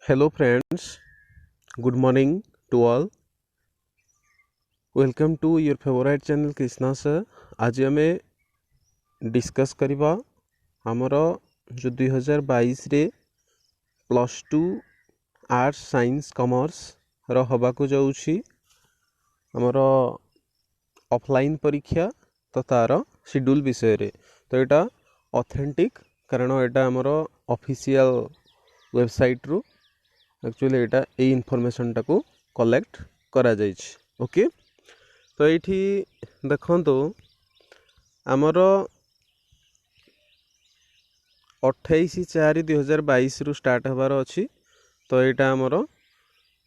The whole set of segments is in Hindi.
Hello, friends. Good morning to all. Welcome to your favorite channel Krishna sir. आज आमे डिस्कस करिबा हमरो जो 2022 रे plus two arts science commerce रो हबा को जाउछि हमरो ऑफलाइन परीक्षा तो तार शेड्यूल विषय रे तो एटा ऑथेंटिक कारण एटा हमरो ऑफिशियल वेबसाइट रू एक्चुअली एटा ए इनफॉरमेशन टाको कलेक्ट करा जाइछ ओके तो एठी देखंतो आमर 28/4/2022 रु स्टार्ट हबार अछि तो एटा आमर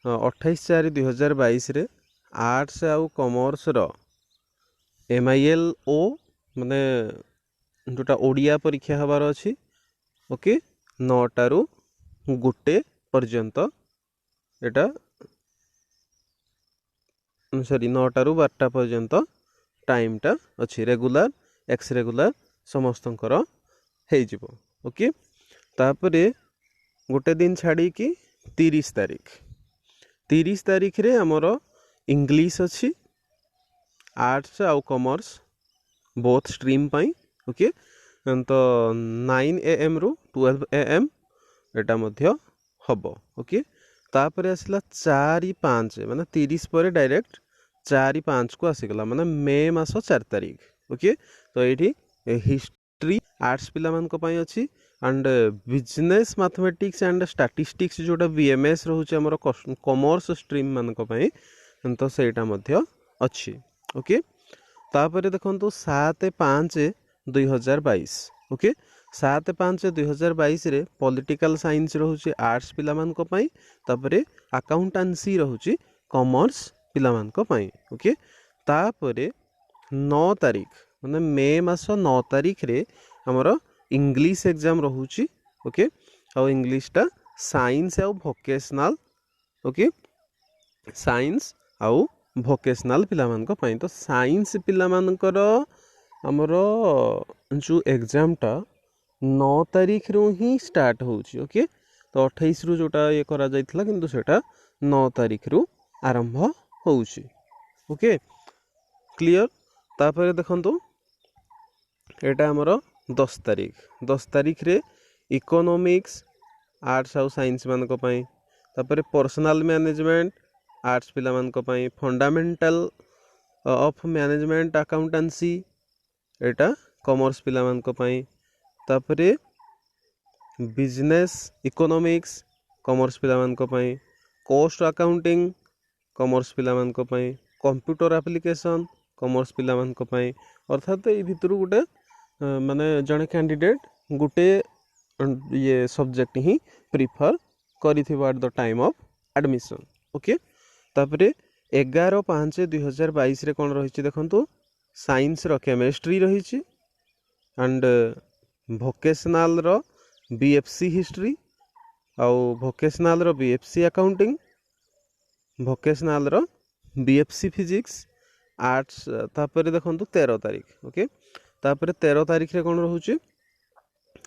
28/4/2022 रे आर्ट्स आउ कॉमर्स रो MILO माने जोटा ओडिया परीक्षा हबार अछि ओके 9 रु 1 पर्यंत एटा सॉरी 9 रु 12 पर्यंत टाइम टा अच्छी रेगुलर एक्स रेगुलर समस्तंकर हे जिवो ओके तापरे गोटे दिन छाड़ी कि 30 तारीख रे हमरो इंग्लिश अच्छी आर्ट्स आउ कॉमर्स बोथ स्ट्रीम पाई ओके तो 9 AM रु 12 AM एटा मध्य हबो ओके तापरे आसला 4/5 माने 30 पर डायरेक्ट 4/5 को आसीगला माने मे मास 4 तारीख ओके तो एठी हिस्ट्री आर्ट्स पिला मान को पई अछि and business mathematics and statistics जोटा BMS रहउछ हमर कॉमर्स स्ट्रीम मान को पई तो सेटा मध्य अछि ओके तापरे देखंतु 7/5/2022 ओके 7/5/2022 रे पॉलिटिकल साइंस रहउछि आर्ट्स पिला मान को पई तापरे अकाउंटेंसी रहउछि कॉमर्स पिला मान को पई ओके तापरे 9 तारीख माने मे मास 9 तारीख रे हमर इंग्लिश एग्जाम रहउछि ओके और इंग्लिश टा साइंस और वोकेशनल ओके साइंस आउ वोकेशनल पिला मान को पई तो साइंस पिला मान कर हमर जो एग्जाम टा 9 तारीख रु ही स्टार्ट होउछि ओके तो 28 रु जोटा ये करा जाइथला किंतु सेटा 9 तारीख रु आरंभ होउछि ओके क्लियर तापर देखंतु एटा हमर 10 तारीख रे इकोनॉमिक्स आर्ट्स और साइंस मान को पई तापर पर्सनल मैनेजमेंट आर्ट्स पिला मान को पई fundamental of management accountancy Etah commerce पिला मान को पई तापरे बिजनेस इकोनॉमिक्स कॉमर्स पिला मान को पई कॉस्ट अकाउंटिंग कॉमर्स पिला मान को पई कंप्यूटर एप्लीकेशन कॉमर्स पिला मान को पई अर्थात ए भितर गुटे माने जने कैंडिडेट गुटे ये सब्जेक्ट ही प्रिफर करिथिबा at the time of admission okay तापरे 11/5/2022 रे कोन रहिछि देखंतु साइंस रो केमिस्ट्री रहिछि एंड वोकेशनल रो BFC हिस्ट्री आउ वोकेशनल रो BFC अकाउंटिंग वोकेशनल रो BFC फिजिक्स आर्ट्स तापर देखंतु 13 तारीख ओके तापर 13 तारीख रे कोन रहउछि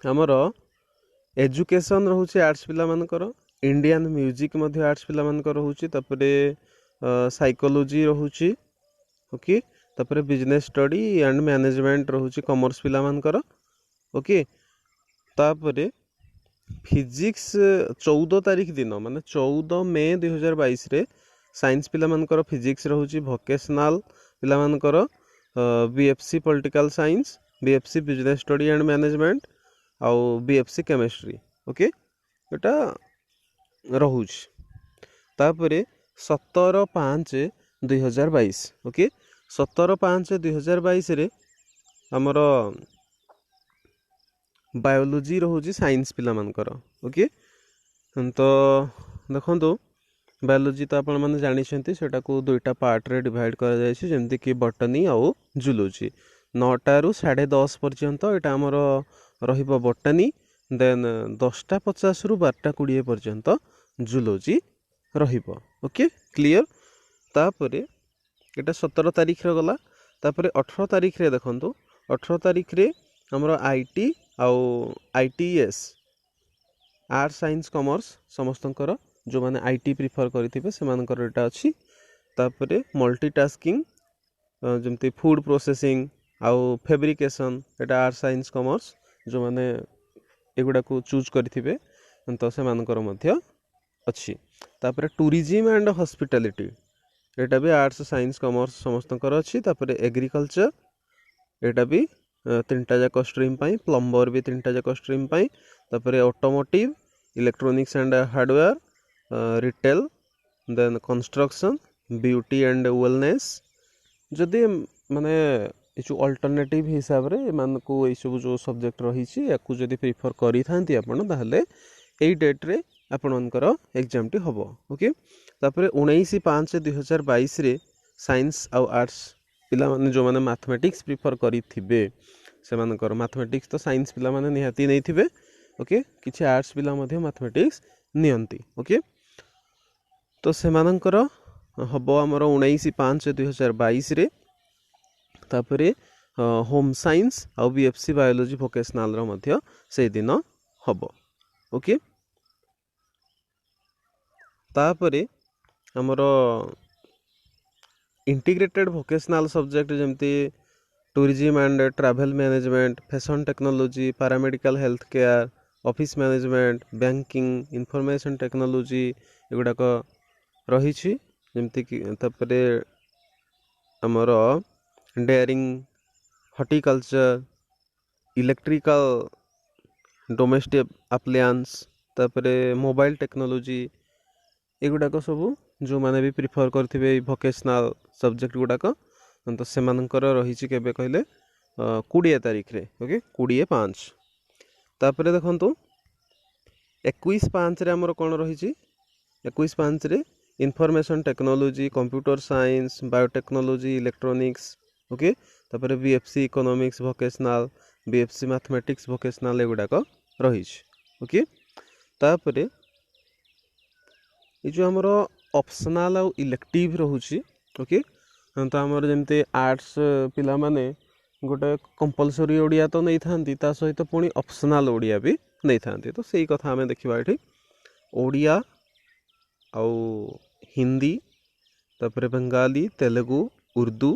हमर एजुकेशन रहउछि आर्ट्स पिला मानकर इंडियन म्यूजिक मध्य आर्ट्स पिला मानकर रहउछि तापर साइकोलॉजी रहउछि ओके तापर बिजनेस स्टडी एंड मैनेजमेंट रहउछि कॉमर्स पिला मानकर ओके तापरे फिजिक्स 14 तारीख दिन माने 14 मे 2022 रे साइंस पिला मानकर फिजिक्स रहउछि वोकेशनल पिला मानकर BFC political science BFC business study and management आउ BFC केमिस्ट्री ओके एटा रहउछि तापरे 17/5/2022 ओके 17/5/2022 रे हमर बायोलॉजी रहउछि साइंस पिला मानकर ओके तो देखंतु बायोलॉजी तो आपण माने जानि छथि सेटा को दुईटा पार्ट रे डिवाइड करा जाय छै जेमति कि बॉटनी और जूलॉजी 9 रु 10:30 पर्यंत एटा हमर रहिबो बॉटनी देन 10:50 रु 12:20 पर्यंत जूलॉजी रहिबो ओके क्लियर तापरे एटा 17 तारीख रे गला तापरे 18 तारीख रे देखंतु 18 तारीख रे हमर IT आउ ITS आर्ट्स साइंस कॉमर्स समस्तंकर जो माने आईटी प्रिफर करिथिबे सेमानकर एटा अछि तापरे मल्टीटास्किंग जमती फूड प्रोसेसिंग आउ फैब्रिकेशन एटा आर्ट्स साइंस कॉमर्स जो माने एगुडा को चूज करिथिबे तो सेमानकर मध्य अछि तापरे टूरिज्म एंड हॉस्पिटैलिटी एटा भी आर्ट्स साइंस कॉमर्स समस्तंकर अछि तापरे एग्रीकल्चर एटा भी तीनटा जाक स्ट्रीम पाई प्लम्बर भी तीनटा जाक स्ट्रीम पाई तापरे automotive electronics and hardware retail then construction beauty and wellness जदि माने जो अल्टरनेटिव हिसाब रे मान को ए सब जो सब्जेक्ट रही छि याकू जदि प्रिफर करि थांती आपण ताहले एई डेट रे आपणकर एग्जाम टी हबो ओके तापरे 19/5/2022 रे साइंस आउ आर्ट्स पिला माने जो माने मैथमेटिक्स प्रिफर करि थिबे से मानकर मैथमेटिक्स तो साइंस पिला माने निहाती नै थिबे ओके किछि आर्ट्स पिला मध्ये मैथमेटिक्स नियंती ओके तो से मानकर हबो हमर 19/5/2022 रे तापरे होम साइंस आउ बीएफसी बायोलॉजी वोकेशनल रो मध्य से दिन हबो ओके तापरे हमर इंटीग्रेटेड वोकेशनल सब्जेक्ट जमती tourism and travel management fashion technology paramedical health care office management banking information technology एगुडा को रही छि जमती कि तापरे हमर dairying horticulture electrical domestic appliance तापरे मोबाइल टेक्नोलॉजी एगुडाक सब जो माने भी प्रिफर करथिबे वोकेशनल सब्जेक्ट गुडाक तो से मानकर रही केबे कहले 20 तारीख रे ओके 20/5 तापरे देखंतु 21/5 रे हमर कोन रही छि 21/5 रे information technology computer science biotechnology electronics okay तापरे BFC economics vocational BFC mathematics vocational एगुडाक रही ओके तापरे ये जो हमर ऑप्शनल आउ इलेक्टिव रहउची ओके तो हमर जेमते आर्ट्स पिला माने गोटे कंपलसरी ओडिया तो नहीं थांती ता सहित पुनी ऑप्शनल ओडिया भी नहीं थांती तो सही कथा हमें देखिबा एठी ओडिया आउ हिंदी तापरे बंगाली तेलुगु उर्दू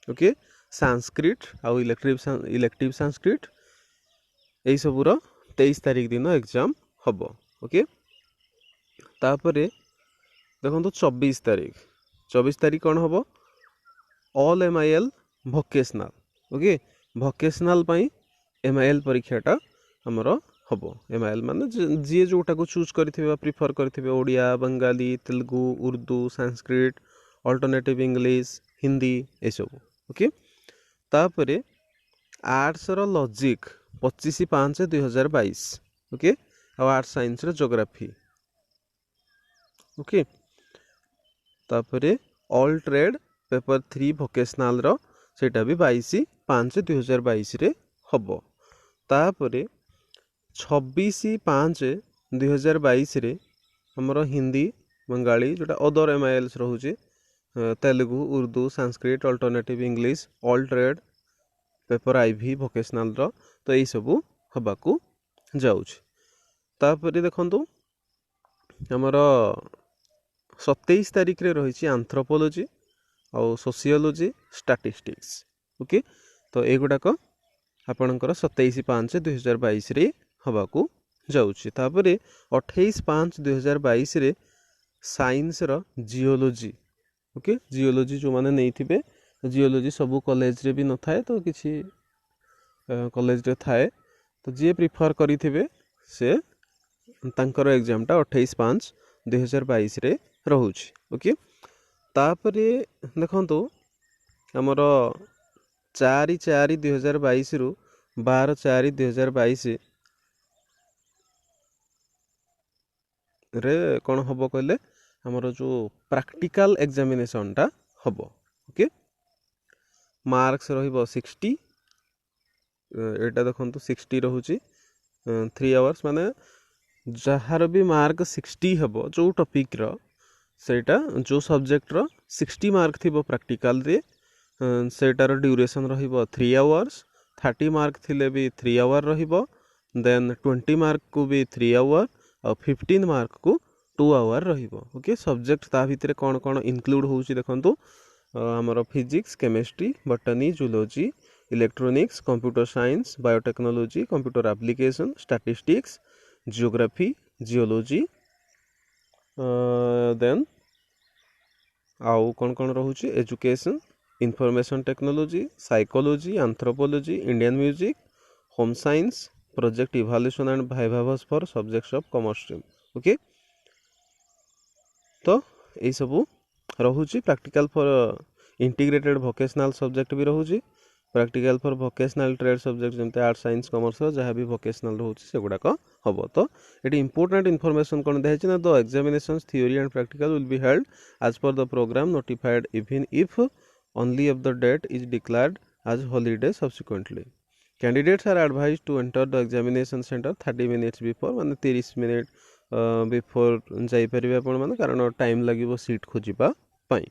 ओके संस्कृत आउ इलेक्टिव संस्कृत एई सबुर 23 तारीख दिन एग्जाम हबो ओके तापरे देखो 24 तारीख कौन हम all MIL vocational okay vocational पाई एमआईएल परीक्षाटा हमर हम एमआईएल माने जी जोटा को चूज करथिबे प्रिफर करथिबे ओडिया बंगाली तेलुगु उर्दू संस्कृत अल्टरनेटिव इंग्लिश हिंदी ए सब ओके तापरे आर्ट्स रो लॉजिक 25/5/2022 ओके और आर्ट्स साइंस रो ज्योग्राफी ओके तापरे ऑल ट्रेड पेपर 3 वोकेशनल रो सेटा भी 22/5/2022 रे हबो तापरे 26/5/2022 रे हमरो हिंदी बंगाली जोटा अदर एमआईएल्स रहउचे Telugu Urdu Sanskrit alternative English all trade paper IV vocational रो तो यही सब हबाकू जाउछ तापरे देखंतु हमरो 27 तारीख रे रही एंथ्रोपोलॉजी और सोशियोलॉजी स्टैटिस्टिक्स ओके तो एगुडाक आपणकर 27/5/2022 रे हबाकू जाउछि तापरे 28/5/2022 रे साइंस रो जियोलॉजी ओके जियोलॉजी जो माने नहीं थिबे जियोलॉजी सबु कॉलेज रे भी न थाए तो किछि कॉलेज रे थाए तो जे प्रिफर करी थिबे से तांकर एग्जाम टा 28/5/2022 रे रहुछि ओके तापरे देखंतु हमर 4/4/2022 रु 12/4/2022 रे कोन हबो कहले हमर जो प्रैक्टिकल एग्जामिनेशन टा हबो ओके मार्क्स रहिबो 60 एटा देखंतु 60 रहउची 3 आवर्स माने जहार भी मार्क 60 हबो जो टॉपिक रो सेटा जो सब्जेक्ट रो 60 मार्क थिबो प्रैक्टिकल रे सेटार ड्यूरेशन रहिबो 3 आवर्स 30 मार्क थिले भी 3 आवर रहिबो देन 20 मार्क को भी 3 आवर और 15 मार्क को 2 आवर रहिबो ओके सब्जेक्ट ता भितर कौन कौन इनक्लूड होउची देखंतु हमर physics chemistry botany zoology electronics computer science biotechnology computer application statistics geography geology then आउ कौन कौन रोचे education information technology psychology anthropology Indian music home science project evaluation and vivas for subjects of commerce stream okay तो ये सब रोचे practical for integrated vocational subject भी रोचे practical for vocational trade subject जमते आर्ट्स साइंस कॉमर्स जहाँ भी वोकेशनल रोचे से गुड़ाक हम तो ये इंपोर्टेंट इनफॉरमेशन कौन दिखाई ना the examinations theory and practical will be held as per the program notified even if only of the date is declared as holiday subsequently. Candidates are advised to enter the examination center 30 minutes before माने 30 मिनट बिफोर जाई परिबे आपण माने कारण टाइम लागिवो सीट खोजिबा पई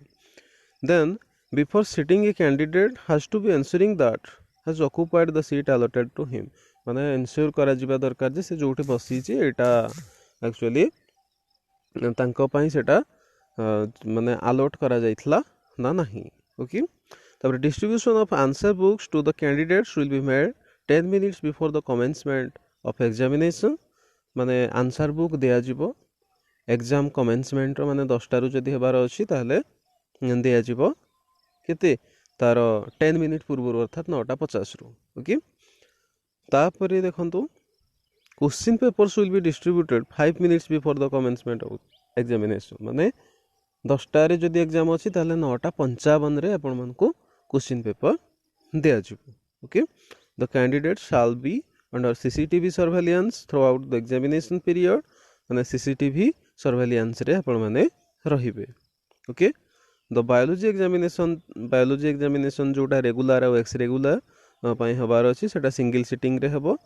then before sitting a candidate has to be ensuring that has occupied the seat allotted to him माने एन्श्योर करा जिबा दरकार जे से जोठी बसी जे एटा एक्चुअली तांको पई सेटा माने अलॉट करा जाइथला ना नहीं ओके तब distribution of answer books to the candidates will be made 10 minutes before the commencement of examination माने आंसर बुक दिया जिवो एग्जाम कमेंसमेंट रो माने 10 टारु जदी हेबार अछि ताहले दिया जिवो केते तार 10 मिनिट पूर्व अर्थात 9:50 रु ओके तापरे देखंतु question papers will be distributed 5 minutes before the commencement of examination माने 10टारे जदि एग्जाम अच्छी ताहले 9:55 रे आपण मानकु क्वेश्चन पेपर दिया जिवो okay the candidate shall be under CCTV surveillance through out the examination period माने सीसीटीवी सर्वेलेंस रे आपण माने रहिबे ओके द बायोलॉजी एग्जामिनेशन जोटा रेगुलर और एक्स रेगुलर पई हबार अछि सेटा सिंगल सिटिंग रे हेबो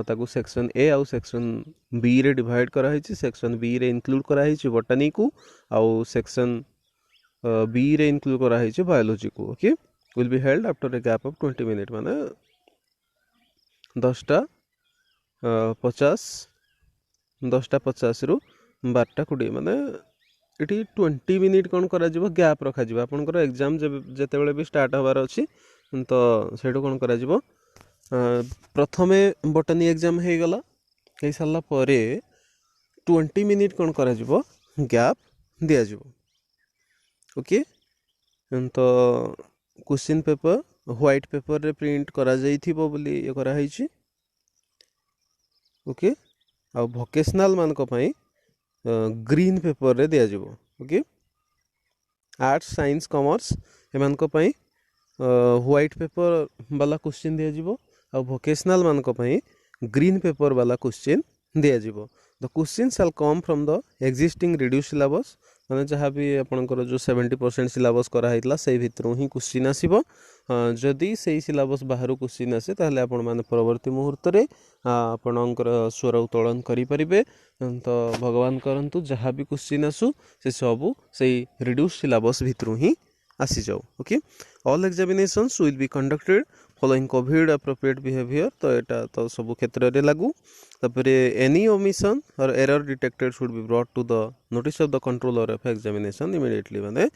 ताकू सेक्शन ए आउ सेक्शन बी रे डिवाइड करा है सेक्शन बी रे इंक्लूड करा है बॉटनी को आउ सेक्शन बी रे इंक्लूड करा है बायोलॉजी को okay will be held after a gap of 20 minute माने 10:50 रु 12:20 माने इटी 20 मिनट कौन करा जिवो गैप रखा जिवो आपनकर एग्जाम जेते बेले भी स्टार्ट हबार अछि तो सेटो कौन करा जिवो प्रथमे बॉटनी एग्जाम हो गला हो सारा पर 20 मिनिट कौन करा जिवो गैप दिया जिवो ओके तो क्वेश्चन पेपर व्हाइट पेपर रे प्रिंट करा जाइथिबो बोली ये करा हैछि ओके आ वोकेशनल मान को पई ग्रीन पेपर रे दिया जिवो ओके आर्ट्स साइंस कॉमर्स एमान को पई व्हाइट पेपर वाला क्वेश्चन दिया जिवो आ वोकेशनल मान को पई ग्रीन पेपर वाला क्वेश्चन दिया जिवो the question shell come from the existing reduce syllabus माने जहाँ भी आपनकर जो 70% सिलेबस करा हैतला से भितरु ही क्वेश्चन आसीबो जदि सेही सिलेबस बाहर क्वेश्चन आसे ताहले आपण माने परवर्ती मुहूर्त रे आपनकर स्वर उत्तोलन करि परिबे तो भगवान करंतु जहाँ भी क्वेश्चन आसु से सब सेही रिड्यूस सिलेबस भितरु ही आसी जाओ okay all examinations will be conducted following Covid appropriate behaviour तो एटा तो सब क्षेत्र रे लागू तापरे any omission or error detected should be brought to the notice of the controller of examination immediately माने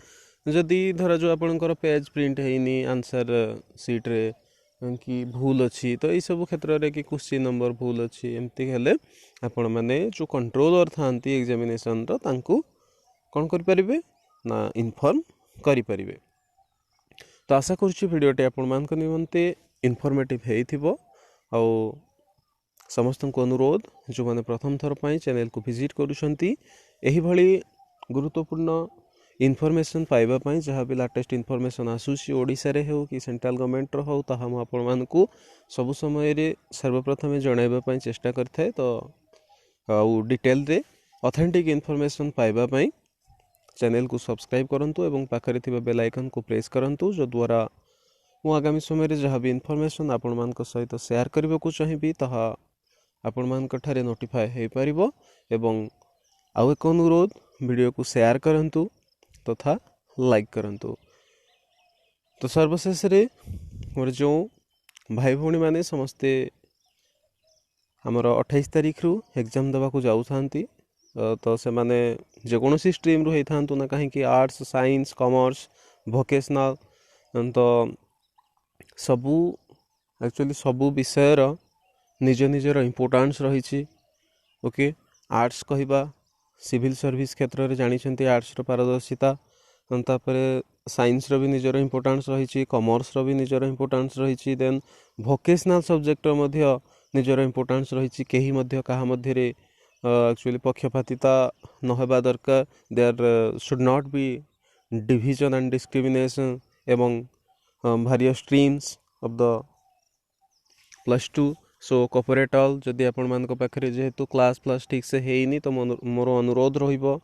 जदि धरा जो आपनकर पेज प्रिंट हेनी आंसर सीट रे कि भूल अच्छी तो ये सब क्षेत्र रे कि क्वेश्चन नंबर भूल अच्छी एमती हेले आपण माने जो कंट्रोलर थांती एग्जामिनेशन रो तांकू कोन करि परिबे ना इन्फॉर्म करि परिबे तो आशा करुच्ची भिडियोटी आपण मान निमंते इनफॉर्मेटिव हेइथिबो आ समस्त को अनुरोध जो माने प्रथम थर पाई चैनल को विजिट करूछंती एही भली गुरुत्वपूर्ण इनफॉरमेशन पाइबा पाई जहाँ भी लेटेस्ट इनफॉरमेशन आसुची ओडिसा रे हो कि सेंट्रल गवर्नमेंट रो हो ताहा हम आपण मान को सब समय रे सर्वप्रथम जणाइबा पाई चेष्टा करथाय तो आउ डिटेल रे ऑथेंटिक इनफॉरमेशन पाइबा पाई चैनल को सब्सक्राइब करंतु एवं पाखरे थिबा बेल आइकन को प्रेस करंतु जो द्वारा मु आगामी समय रे जहाँ भी इनफॉरमेशन आपण मान को सहित शेयर करबा को चाहिबी ताहा आपण मान ठारे नोटिफाई हो पारिबो एवं आउ एक अनुरोध वीडियो को शेयर करंतु तथा लाइक करंतु तो सर्वशेष रे मोर जो भाई भौणी माने समस्ते आमर 28 तारिख रु एग्जाम देवाक जाऊँ तो से माने जेकोसी स्ट्रीम रु होता ना कहीं आर्ट्स साइंस कॉमर्स वोकेशनल तो सबू एक्चुअली सबू विषय निज निजर इम्पोर्टान्स रही। ओके आर्ट्स कहवा सिविल सर्विस क्षेत्र में जानी आर्ट्स पारदर्शिता तापर साइंस भी निजर इम्पोर्टान्स रही कॉमर्स भी निजर इम्पोर्टान्स रही देन वोकेशनल सब्जेक्ट निजर इम्पोर्टान्स रही कहीं क्या मध्य एक्चुअली पक्षपातिता नहबा दरकार there should not be division and discrimination एवं various streams of the +2 so corporate all जदि आपण मान पाखे जेहेतु क्लास प्लस ठीक से हैनी तो मोर अनुरोध रहिबो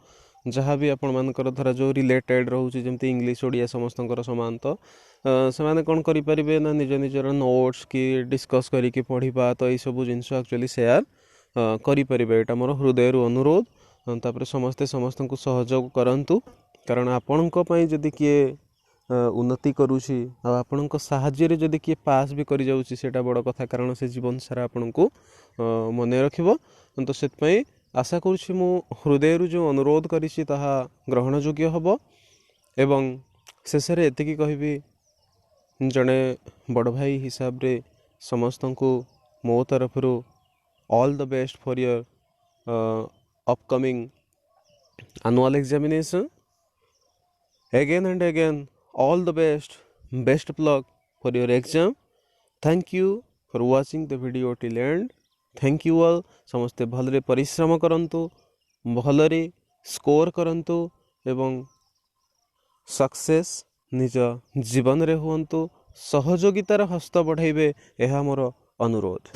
जहाँ भी आपण मानकर धरा जो रिलेटेड रोचे जमती इंग्लिश ओडिया समस्त सामान तो से माने कौन करि परिबे ना निज निजर नोट्स कि डिस्कस करिके पढ़िबा तो यही सब जिनस एक्चुअली शेयर करि परिबे एटा मोर हृदय अनुरोध तापर समस्ते समस्त को सहयोग करंतु कारण आपणक पई जदि किए उन्नति करुँची आपण साहाय्य जदि किए पास भी कर जाऊँगी सेटा बड़ कथा कारण से जीवन सारा आपण को मन रखिबो तो से आशा करुँची मु हृदय जो अनुरोध करिछि ताहा ग्रहण योग्य हबो एवं शेष रे एतिकी कहबी जड़े बड़ भाई हिसाब रे समस्त को मो तरफ all the best for your upcoming annual examination again and again all the best of luck for your exam. Thank you for watching the video till end. Thank you all. समस्ते भलरे परिश्रम करंतु भलरे स्कोर करंतु एवं सक्सेस निज जीवन रे हुंतु सहयोगितार हस्त बढ़ाइबे यह मोर अनुरोध।